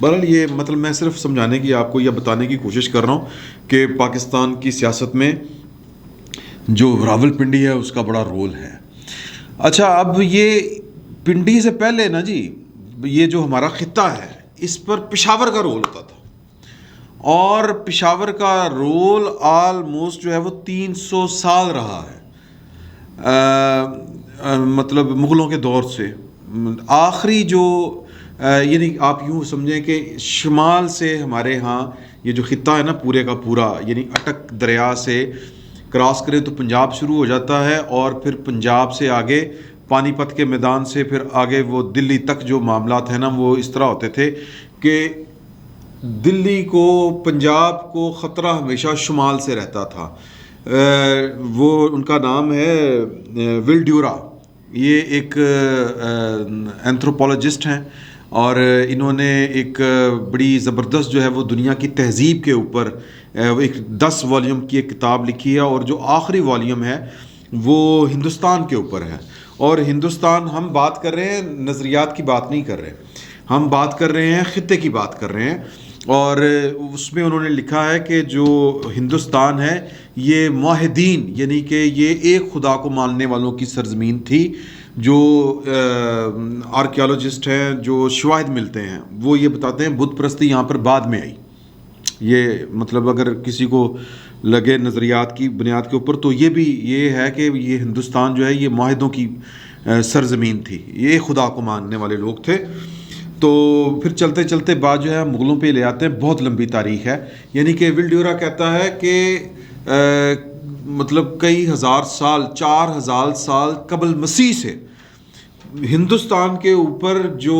بہرحال یہ مطلب میں صرف سمجھانے کی آپ کو یا بتانے کی کوشش کر رہا ہوں کہ پاکستان کی سیاست میں جو راول پنڈی ہے اس کا بڑا رول ہے. اچھا اب یہ پنڈی سے پہلے نا جی یہ جو ہمارا خطہ ہے اس پر پشاور کا رول ہوتا تھا, اور پشاور کا رول آلموسٹ جو ہے وہ 300 سال رہا ہے, مطلب مغلوں کے دور سے. آخری جو یعنی آپ یوں سمجھیں کہ شمال سے ہمارے ہاں یہ جو خطہ ہے نا پورے کا پورا, یعنی اٹک دریا سے کراس کریں تو پنجاب شروع ہو جاتا ہے, اور پھر پنجاب سے آگے پانی پت کے میدان سے پھر آگے وہ دلی تک جو معاملات ہیں نا وہ اس طرح ہوتے تھے کہ دلی کو پنجاب کو خطرہ ہمیشہ شمال سے رہتا تھا. وہ ان کا نام ہے ول ڈیورا, یہ ایک اینتھروپولوجسٹ ہیں, اور انہوں نے ایک بڑی زبردست جو ہے وہ دنیا کی تہذیب کے اوپر ایک 10 والیوم کی ایک کتاب لکھی ہے, اور جو آخری والیوم ہے وہ ہندوستان کے اوپر ہے. اور ہندوستان ہم بات کر رہے ہیں نظریات کی بات نہیں کر رہے, ہم بات کر رہے ہیں خطے کی بات کر رہے ہیں. اور اس میں انہوں نے لکھا ہے کہ جو ہندوستان ہے یہ موحدین یعنی کہ یہ ایک خدا کو ماننے والوں کی سرزمین تھی. جو آرکیالوجسٹ ہیں جو شواہد ملتے ہیں وہ یہ بتاتے ہیں بت پرستی یہاں پر بعد میں آئی. یہ مطلب اگر کسی کو لگے نظریات کی بنیاد کے اوپر تو یہ بھی یہ ہے کہ یہ ہندوستان جو ہے یہ موحدوں کی سرزمین تھی, یہ خدا کو ماننے والے لوگ تھے. تو پھر چلتے چلتے بعد جو ہے مغلوں پہ لے آتے ہیں, بہت لمبی تاریخ ہے. یعنی کہ ول ڈیورا کہتا ہے کہ مطلب کئی ہزار سال 4000 سال قبل مسیح سے ہندوستان کے اوپر جو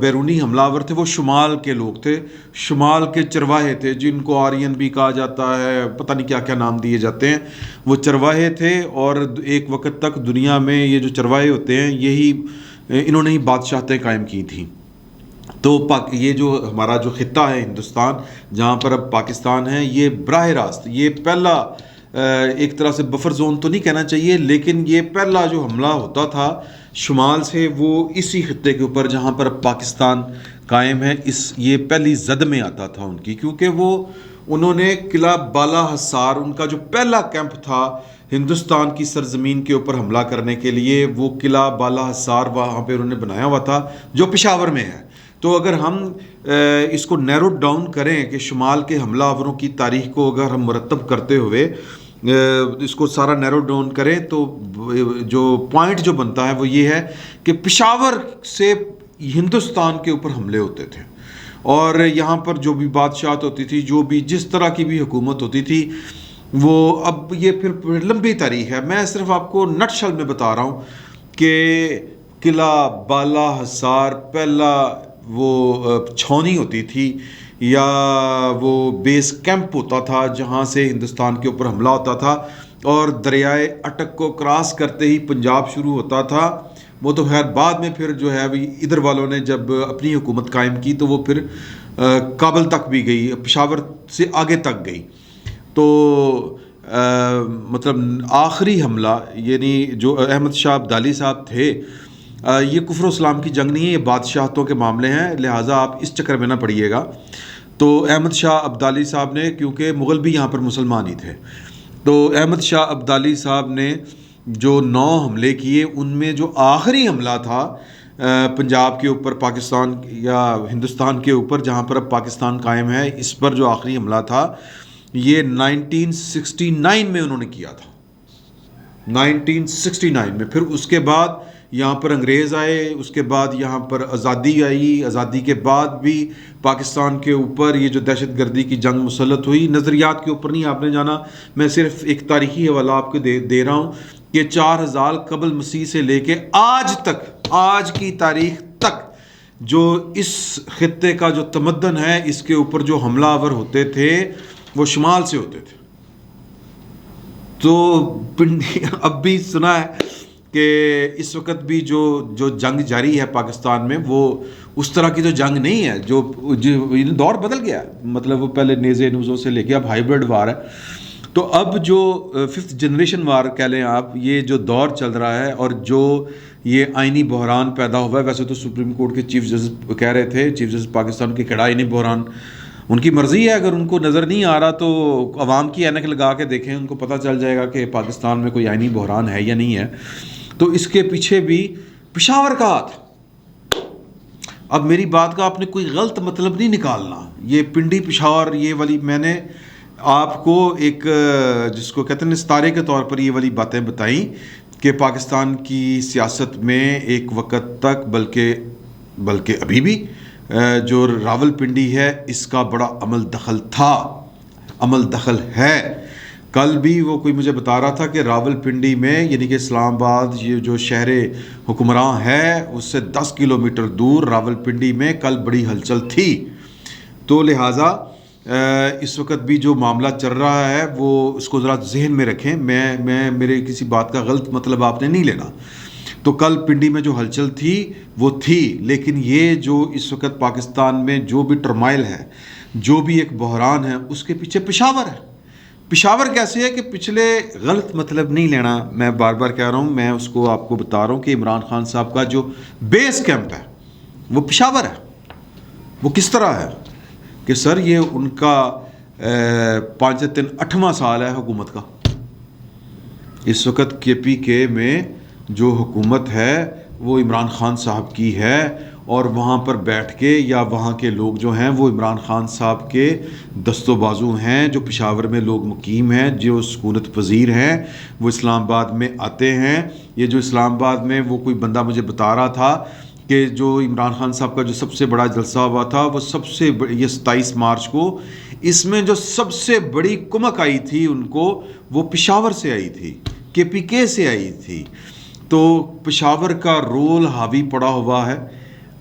بیرونی حملہ آور تھے وہ شمال کے لوگ تھے, شمال کے چرواہے تھے, جن کو آرین بھی کہا جاتا ہے, پتہ نہیں کیا کیا نام دیے جاتے ہیں. وہ چرواہے تھے, اور ایک وقت تک دنیا میں یہ جو چرواہے ہوتے ہیں یہی انہوں نے ہی بادشاہتیں قائم کی تھیں. تو یہ جو ہمارا جو خطہ ہے ہندوستان جہاں پر اب پاکستان ہے, یہ براہ راست یہ پہلا ایک طرح سے بفر زون تو نہیں کہنا چاہیے, لیکن یہ پہلا جو حملہ ہوتا تھا شمال سے وہ اسی خطے کے اوپر جہاں پر اب پاکستان قائم ہے, یہ پہلی زد میں آتا تھا ان کی, کیونکہ انہوں نے قلعہ بالا حصار ان کا جو پہلا کیمپ تھا ہندوستان کی سرزمین کے اوپر حملہ کرنے کے لیے, وہ قلعہ بالا حصار وہاں پہ انہوں نے بنایا ہوا تھا جو پشاور میں ہے. تو اگر ہم اس کو نیرو ڈاؤن کریں کہ شمال کے حملہ آوروں کی تاریخ کو اگر ہم مرتب کرتے ہوئے اس کو سارا نیرو ڈاؤن کریں تو جو پوائنٹ جو بنتا ہے وہ یہ ہے کہ پشاور سے ہندوستان کے اوپر حملے ہوتے تھے, اور یہاں پر جو بھی بادشاہت ہوتی تھی, جو بھی جس طرح کی بھی حکومت ہوتی تھی, وہ اب یہ پھر لمبی تاریخ ہے. میں صرف آپ کو نٹ شل میں بتا رہا ہوں کہ قلعہ بالا حصار پہلا وہ چھاونی ہوتی تھی یا وہ بیس کیمپ ہوتا تھا جہاں سے ہندوستان کے اوپر حملہ ہوتا تھا, اور دریائے اٹک کو کراس کرتے ہی پنجاب شروع ہوتا تھا. وہ تو خیر بعد میں پھر جو ہے ابھی ادھر والوں نے جب اپنی حکومت قائم کی تو وہ پھر کابل تک بھی گئی, پشاور سے آگے تک گئی. تو مطلب آخری حملہ یعنی جو احمد شاہ ابدالی صاحب تھے, یہ کفر و اسلام کی جنگ نہیں ہے, یہ بادشاہتوں کے معاملے ہیں, لہٰذا آپ اس چکر میں نہ پڑیے گا. تو احمد شاہ ابدالی صاحب نے, کیونکہ مغل بھی یہاں پر مسلمان ہی تھے, تو احمد شاہ ابدالی صاحب نے جو 9 حملے کیے ان میں جو آخری حملہ تھا پنجاب کے اوپر, پاکستان یا ہندوستان کے اوپر جہاں پر اب پاکستان قائم ہے, اس پر جو آخری حملہ تھا یہ 1969 میں انہوں نے کیا تھا. 1969 میں. پھر اس کے بعد یہاں پر انگریز آئے, اس کے بعد یہاں پر آزادی آئی, آزادی کے بعد بھی پاکستان کے اوپر یہ جو دہشت گردی کی جنگ مسلط ہوئی. نظریات کے اوپر نہیں آپ نے جانا, میں صرف ایک تاریخی حوالہ آپ کو دے رہا ہوں کہ 4000 قبل مسیح سے لے کے آج تک, آج کی تاریخ تک جو اس خطے کا جو تمدن ہے اس کے اوپر جو حملہ آور ہوتے تھے وہ شمال سے ہوتے تھے. تو اب بھی سنا ہے کہ اس وقت بھی جو جنگ جاری ہے پاکستان میں وہ اس طرح کی تو جنگ نہیں ہے, جو دور بدل گیا. مطلب وہ پہلے نیزے نوزوں سے لے کے اب ہائیبرڈ وار ہے. تو اب جو 5th جنریشن وار کہہ لیں آپ، یہ جو دور چل رہا ہے اور جو یہ آئینی بحران پیدا ہوا ہے، ویسے تو سپریم کورٹ کے چیف جسٹس کہہ رہے تھے، چیف جسٹس پاکستان کی کھڑا آئینی بحران ان کی مرضی ہے، اگر ان کو نظر نہیں آ رہا تو عوام کی اینک لگا کے دیکھیں، ان کو پتہ چل جائے گا کہ پاکستان میں کوئی آئینی بحران ہے یا نہیں ہے۔ تو اس کے پیچھے بھی پشاور کا ہاتھ۔ اب میری بات کا آپ نے کوئی غلط مطلب نہیں نکالنا، یہ پنڈی پشاور یہ والی میں نے آپ کو ایک جس کو کہتے ہیں ستارے کے طور پر یہ والی باتیں بتائیں کہ پاکستان کی سیاست میں ایک وقت تک بلکہ ابھی بھی جو راول پنڈی ہے اس کا بڑا عمل دخل تھا، عمل دخل ہے۔ کل بھی وہ کوئی مجھے بتا رہا تھا کہ راول پنڈی میں یعنی کہ اسلام آباد یہ جو شہر حکمراں ہے اس سے 10 کلومیٹر دور راول پنڈی میں کل بڑی ہلچل تھی۔ تو لہٰذا اس وقت بھی جو معاملہ چل رہا ہے وہ اس کو ذرا ذہن میں رکھیں، میں میرے کسی بات کا غلط مطلب آپ نے نہیں لینا۔ تو کل پنڈی میں جو ہلچل تھی وہ تھی، لیکن یہ جو اس وقت پاکستان میں جو بھی ٹرمائل ہے، جو بھی ایک بحران ہے، اس کے پیچھے پشاور ہے۔ پشاور کیسے ہے کہ پچھلے غلط مطلب نہیں لینا، میں بار بار کہہ رہا ہوں، میں اس کو آپ کو بتا رہا ہوں کہ عمران خان صاحب کا جو بیس کیمپ ہے وہ پشاور ہے۔ وہ کس طرح ہے کہ سر یہ ان کا 8واں سال ہے حکومت کا۔ اس وقت KPK میں جو حکومت ہے وہ عمران خان صاحب کی ہے، اور وہاں پر بیٹھ کے یا وہاں کے لوگ جو ہیں وہ عمران خان صاحب کے دست و بازو ہیں، جو پشاور میں لوگ مقیم ہیں، جو سکونت پذیر ہیں، وہ اسلام آباد میں آتے ہیں۔ یہ جو اسلام آباد میں وہ کوئی بندہ مجھے بتا رہا تھا کہ جو عمران خان صاحب کا جو سب سے بڑا جلسہ ہوا تھا وہ یہ 27 مارچ کو، اس میں جو سب سے بڑی کمک آئی تھی ان کو وہ پشاور سے آئی تھی، KPK سے آئی تھی۔ تو پشاور کا رول حاوی پڑا ہوا ہے،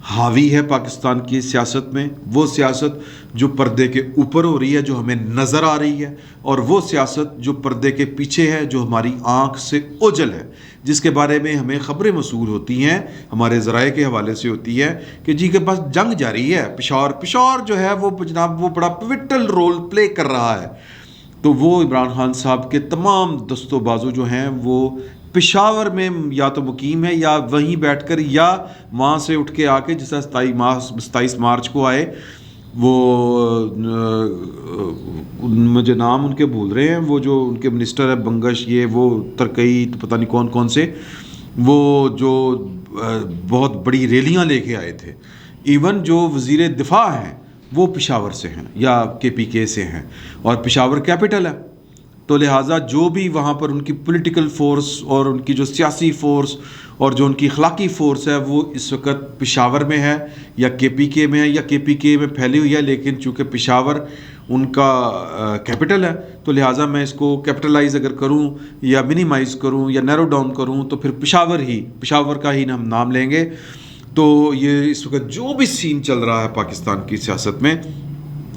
حاوی ہے پاکستان کی سیاست میں، وہ سیاست جو پردے کے اوپر ہو رہی ہے، جو ہمیں نظر آ رہی ہے، اور وہ سیاست جو پردے کے پیچھے ہے، جو ہماری آنکھ سے اوجھل ہے، جس کے بارے میں ہمیں خبریں موصول ہوتی ہیں، ہمارے ذرائع کے حوالے سے ہوتی ہے کہ جی کے پاس جنگ جاری ہے۔ پشاور جو ہے وہ جناب وہ بڑا پیوٹل رول پلے کر رہا ہے۔ تو وہ عمران خان صاحب کے تمام دست و بازو جو ہیں وہ پشاور میں یا تو مقیم ہے یا وہیں بیٹھ کر یا وہاں سے اٹھ کے آ کے جس طرح 27 مارچ کو آئے، وہ مجھے نام ان کے بھول رہے ہیں، وہ جو ان کے منسٹر ہے بنگش، یہ وہ ترکئی تو پتہ نہیں کون سے، وہ جو بہت بڑی ریلیاں لے کے آئے تھے۔ ایون جو وزیر دفاع ہیں وہ پشاور سے ہیں یا KPK سے ہیں، اور پشاور کیپٹل ہے۔ تو لہٰذا جو بھی وہاں پر ان کی پولیٹیکل فورس اور ان کی جو سیاسی فورس اور جو ان کی اخلاقی فورس ہے وہ اس وقت پشاور میں ہے یا KPK میں ہے یا KPK میں پھیلی ہوئی ہے، لیکن چونکہ پشاور ان کا کیپٹل ہے تو لہٰذا میں اس کو کیپٹلائز اگر کروں یا منیمائز کروں یا نیرو ڈاؤن کروں تو پھر پشاور کا ہی ہم نام لیں گے۔ تو یہ اس وقت جو بھی سین چل رہا ہے پاکستان کی سیاست میں،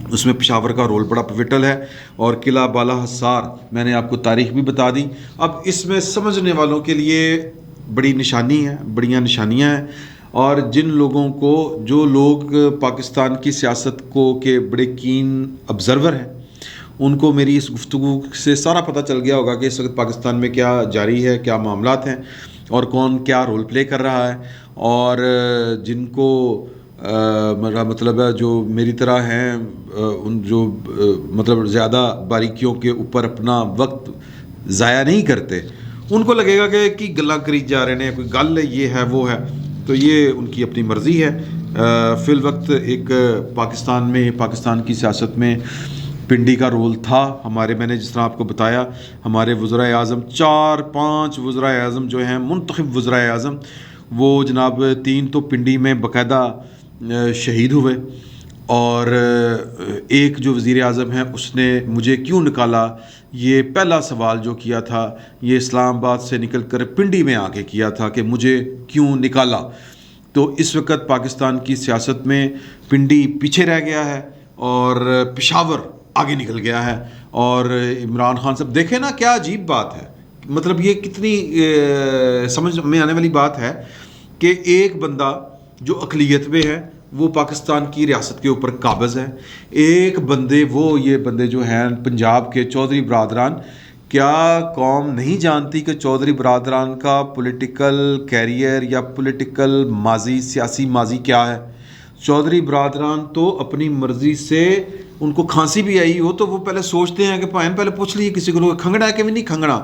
اس میں پشاور کا رول بڑا پیوٹل ہے۔ اور قلعہ بالا حصار میں نے آپ کو تاریخ بھی بتا دی۔ اب اس میں سمجھنے والوں کے لیے بڑی بڑیاں نشانیاں ہیں، اور جن لوگوں کو جو لوگ پاکستان کی سیاست کو کے بڑے کین آبزرور ہیں ان کو میری اس گفتگو سے سارا پتہ چل گیا ہوگا کہ اس وقت پاکستان میں کیا جاری ہے، کیا معاملات ہیں اور کون کیا رول پلے کر رہا ہے۔ اور جن کو میرا مطلب ہے جو میری طرح ہیں ان جو مطلب زیادہ باریکیوں کے اوپر اپنا وقت ضائع نہیں کرتے، ان کو لگے گا کہ گلاں کری جا رہے ہیں، کوئی گل ہے، یہ ہے وہ ہے، تو یہ ان کی اپنی مرضی ہے۔ فی الوقت ایک پاکستان کی سیاست میں پنڈی کا رول تھا ہمارے، میں نے جس طرح آپ کو بتایا ہمارے وزرائے اعظم 4-5 وزرائے اعظم جو ہیں منتخب وزرائے اعظم، وہ جناب 3 تو پنڈی میں باقاعدہ شہید ہوئے، اور ایک جو وزیر اعظم ہے اس نے مجھے کیوں نکالا، یہ پہلا سوال جو کیا تھا یہ اسلام آباد سے نکل کر پنڈی میں آ کے کیا تھا کہ مجھے کیوں نکالا۔ تو اس وقت پاکستان کی سیاست میں پنڈی پیچھے رہ گیا ہے اور پشاور آگے نکل گیا ہے، اور عمران خان صاحب دیکھیں نا کیا عجیب بات ہے، مطلب یہ کتنی سمجھ میں آنے والی بات ہے کہ ایک بندہ جو اقلیت میں ہے وہ پاکستان کی ریاست کے اوپر قابض ہے. ایک بندے یہ بندے جو ہیں پنجاب کے چودھری برادران، کیا قوم نہیں جانتی کہ چودھری برادران کا پولیٹیکل کیریئر یا پولیٹیکل ماضی، سیاسی ماضی کیا ہے؟ چودھری برادران تو اپنی مرضی سے، ان کو کھانسی بھی آئی ہو تو وہ پہلے سوچتے ہیں کہ پہلے پوچھ لیے کسی کو کھنگنا ہے کہ نہیں کھنگنا.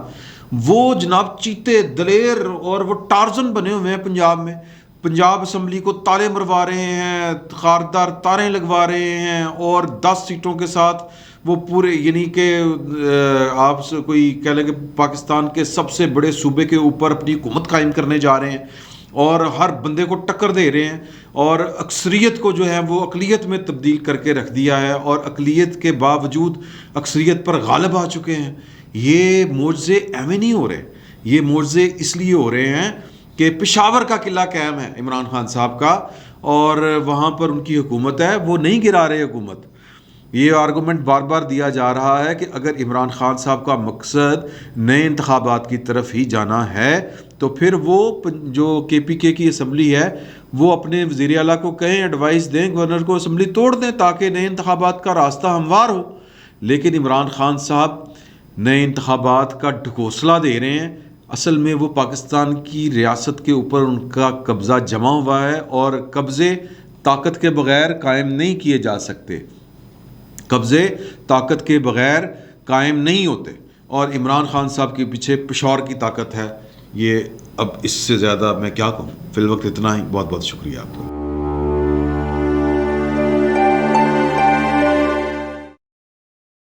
وہ جناب چیتے دلیر اور وہ ٹارزن بنے ہوئے ہیں پنجاب میں. پنجاب اسمبلی کو تالے مروا رہے ہیں، خاردار تاریں لگوا رہے ہیں، اور 10 سیٹوں کے ساتھ وہ پورے، یعنی کہ آپ سے کوئی کہہ لیں کہ پاکستان کے سب سے بڑے صوبے کے اوپر اپنی حکومت قائم کرنے جا رہے ہیں، اور ہر بندے کو ٹکر دے رہے ہیں، اور اکثریت کو جو ہے وہ اقلیت میں تبدیل کر کے رکھ دیا ہے، اور اقلیت کے باوجود اکثریت پر غالب آ چکے ہیں. یہ معجزے ایویں نہیں ہو رہے، یہ معجزے اس لیے ہو رہے ہیں کہ پشاور کا قلعہ قائم ہے عمران خان صاحب کا، اور وہاں پر ان کی حکومت ہے، وہ نہیں گرا رہے حکومت. یہ آرگومنٹ بار بار دیا جا رہا ہے کہ اگر عمران خان صاحب کا مقصد نئے انتخابات کی طرف ہی جانا ہے تو پھر وہ جو KPK کی اسمبلی ہے وہ اپنے وزیر اعلیٰ کو کہیں، ایڈوائز دیں، گورنر کو اسمبلی توڑ دیں تاکہ نئے انتخابات کا راستہ ہموار ہو. لیکن عمران خان صاحب نئے انتخابات کا ڈھکوسلا دے رہے ہیں. اصل میں وہ پاکستان کی ریاست کے اوپر ان کا قبضہ جمع ہوا ہے، اور قبضے طاقت کے بغیر قائم نہیں کیے جا سکتے، قبضے طاقت کے بغیر قائم نہیں ہوتے. اور عمران خان صاحب کے پیچھے پشاور کی طاقت ہے. یہ اب اس سے زیادہ میں کیا کہوں، فی الوقت اتنا ہی. بہت بہت شکریہ آپ کا.